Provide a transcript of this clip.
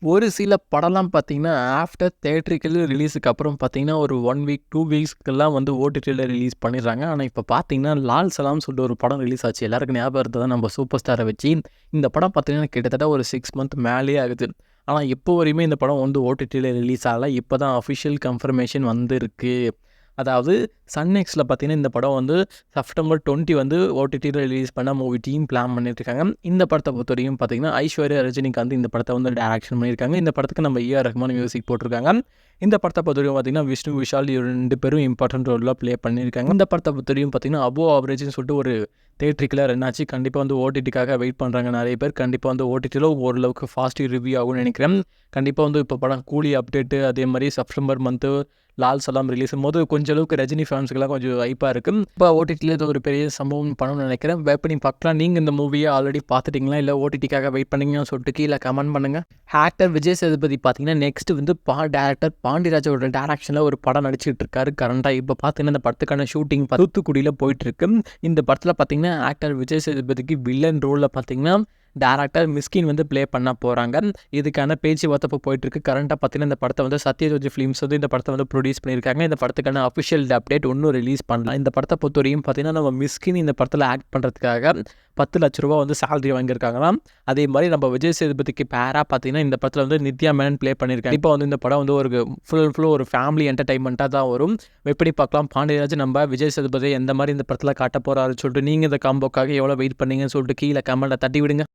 ஒரு சில படம்லாம் பார்த்தீங்கன்னா, ஆஃப்டர் தியேட்ரிக்கல் ரிலீஸுக்கு அப்புறம் பார்த்தீங்கன்னா, ஒரு 1 வீக், 2 வீக்ஸ்க்கெல்லாம் வந்து ஓடிடில ரிலீஸ் பண்ணிடுறாங்க. ஆனா, இப்ப பார்த்தீங்கன்னா, லால் சலாம்னு சொல்லிட்டு ஒரு படம் ரிலீஸ் ஆச்சு. எல்லாருக்கும் ஞாபகம் இருந்தது நம்ம சூப்பர் ஸ்டார வச்சு. இந்த படம் பார்த்தீங்கன்னா, கிட்டத்தட்ட ஒரு 6 மந்த் மேலேயே ஆகுது. ஆனா, இப்போ வரையுமே இந்த படம் வந்து ஓடிடில ரிலீஸ் ஆகல. இப்ப தான் அஃபிஷியல் கன்ஃபர்மேஷன் வந்திருக்கு. அதாவது சன் நெக்ஸ்ட்ல பார்த்தீங்கன்னா, இந்த படம் வந்து செப்டம்பர் 20 வந்து ஓடிடில ரிலீஸ் பண்ண மூவி டீம் பிளான் பண்ணிட்டுருக்காங்க. இந்த படத்த பொறுத்தவரைக்கும் பார்த்தீங்கன்னா, ஐஸ்வர்யா ரஜினிகாந்த் இந்த படத்த வந்து டைரக்ஷன் பண்ணியிருக்காங்க. இந்த படத்துக்கு நம்ம ஏ.ஆர். ரஹ்மான் மியூசிக் போட்டிருக்காங்க. இந்த படத்த பொறுத்தவரைக்கும் பார்த்தீங்கன்னா, விஷ்ணு, விஷால் 2 பேரும் இம்பார்ட்டன்ட் ரோல்ல ப்ளே பண்ணியிருக்காங்க. இந்த படத்த பொறுத்தவரைக்கும் பார்த்தீங்கன்னா, அபோவ் ஆவரேஜ்ன்னு சொல்லிட்டு ஒரு தியேட்ரிக்கலா ரன் ஆச்சு. கண்டிப்பா வந்து ஓடிடிக்காக வெயிட் பண்றாங்க நெறைய பேர். கண்டிப்பா வந்து ஓடிடில ஓரளவுக்கு ஃபாஸ்ட் ரிவ்யூ ஆகும்னு நெனைக்கிறேன். கண்டிப்பா வந்து இப்போ படம் கூலி அப்டேட்டு அதே மாரி செப்டம்பர் மந்த்து லால் சலாம் ரிலீஸும்போது கொஞ்சம் அளவுக்கு ரஜினி ஃபேன்ஸுக்குலாம் கொஞ்சம் ஹைப்பா இருக்கு. இப்போ ஓடிடில இது ஒரு பெரிய சம்பவம் பண்ணணும்னு நெனைக்கிறேன். வெயிட் பண்ணி பார்க்கலாம். நீங்க இந்த மூவிய ஆல்ரெடி பார்த்துட்டீங்களா? இல்ல ஓடிடிக்காக வெயிட் பண்ணீங்களான்னு சொல்லிட்டு கீழ கமெண்ட் பண்ணுங்க. ஆக்டர் விஜய் சேதுபதி பார்த்தீங்கன்னா, நெக்ஸ்ட் வந்து டைரக்டர் பாண்டிராஜோட டைரக்ஷன்ல ஒரு படம் நடிச்சிட்டு இருக்காரு. கரண்ட்டா இப்ப பார்த்தீங்கன்னா, இந்த படத்துக்கான ஷூட்டிங் தூத்துக்குடியில போயிட்டு இருக்கு. இந்த படத்துல பார்த்தீங்கன்னா, ஆக்டர் விஜய் சேதுபதிக்கு வில்லன் ரோல்ல பார்த்தீங்கன்னா, டைரக்டர் மிஸ்கின் வந்து ப்ளே பண்ண போறாங்க. இதுக்கான பேச்சுவார்த்தை இப்போ போயிட்டுருக்கு. கரண்ட்டா பார்த்தீங்கன்னா, இந்த படத்த வந்து சத்யஜோதி ஃபிலிம்ஸ் வந்து இந்த படத்த வந்து ப்ரொடியூஸ் பண்ணியிருக்காங்க. இந்த படத்துக்கான அஃபிஷியல் அப்டேட் இன்னும் ரிலீஸ் பண்ணல. இந்த படத்த பொறுத்தவரைக்கும் பார்த்தீங்கன்னா, நம்ம மிஸ்கின் இந்த படத்துல ஆக்ட் பண்றதுக்காக ₹10,00,000 வந்து சேலரி வாங்கியிருக்காங்களாம். அதே மாரி நம்ம விஜய் சேதுபதிக்கு பேரா பார்த்தீங்கன்னா, இந்த படத்துல வந்து நித்யா மேனன் ப்ளே பண்ணியிருக்காங்க. இப்போ வந்து இந்த படம் வந்து ஒரு ஃபுல் அண்ட் ஃபுல் ஒரு ஃபேமிலி என்டர்டெயின்மெண்ட்டா தான் வரும். எப்படி பார்க்கலாம் பாண்டியராஜ் நம்ம விஜய் சேதுபதி எந்த மாரி இந்த படத்துல காட்ட போறாருன்னு சொல்லிட்டு நீங்க இந்த காம்போக்காக எவ்வளோ வெயிட் பண்ணீங்கன்னு சொல்லிட்டு கீழ கமெண்ட்ல தட்டி விடுங்க.